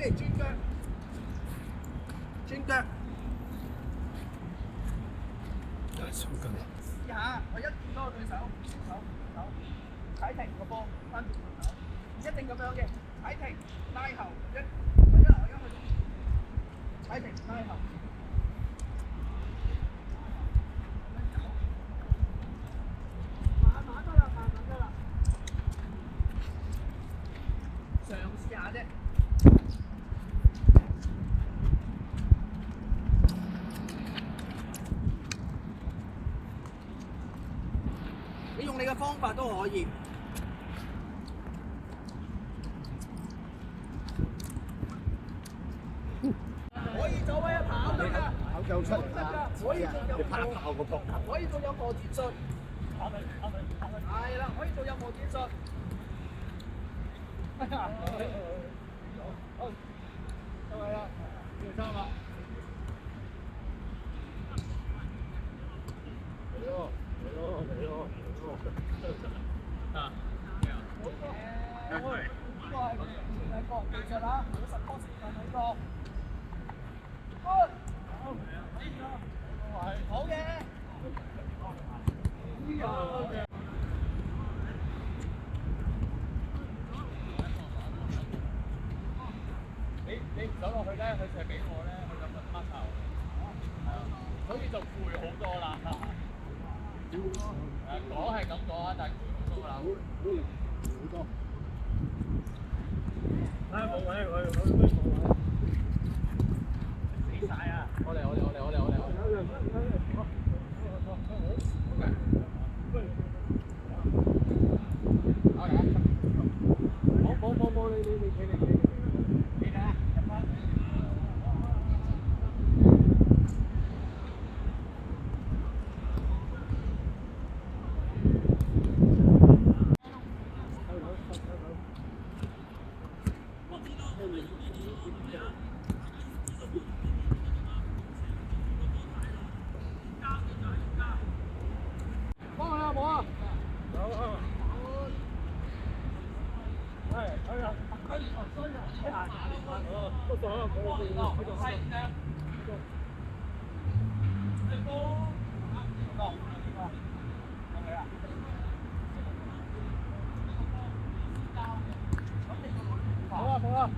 OK，轉腳，轉腳。試下，我一見到個對手，手踩停個波，翻轉頭，一定咁樣嘅，踩停拉後，我而家去踩停拉後。慢慢得啦。嘗試下啫。你用你嘅方法都可以。可以走位跑得㗎，跑夠出嚟啦，可以做任何，跑個膊頭，可以做任何戰術。係啦，可以做任何戰術。好，收位啦，要收啦。嚟咯！啊！好嘅，呢個係個人技術啦，冇實波時間呢個。好嘅。你唔走落去咧，佢射俾我咧，佢就乜乜頭。係啊，所以就攰好多啦。講係咁講啊，但係攰好多啦。好多。冇位。死晒啊！我嚟。冇，你嚟啊！入翻。幫佢啦，冇啊！好啊！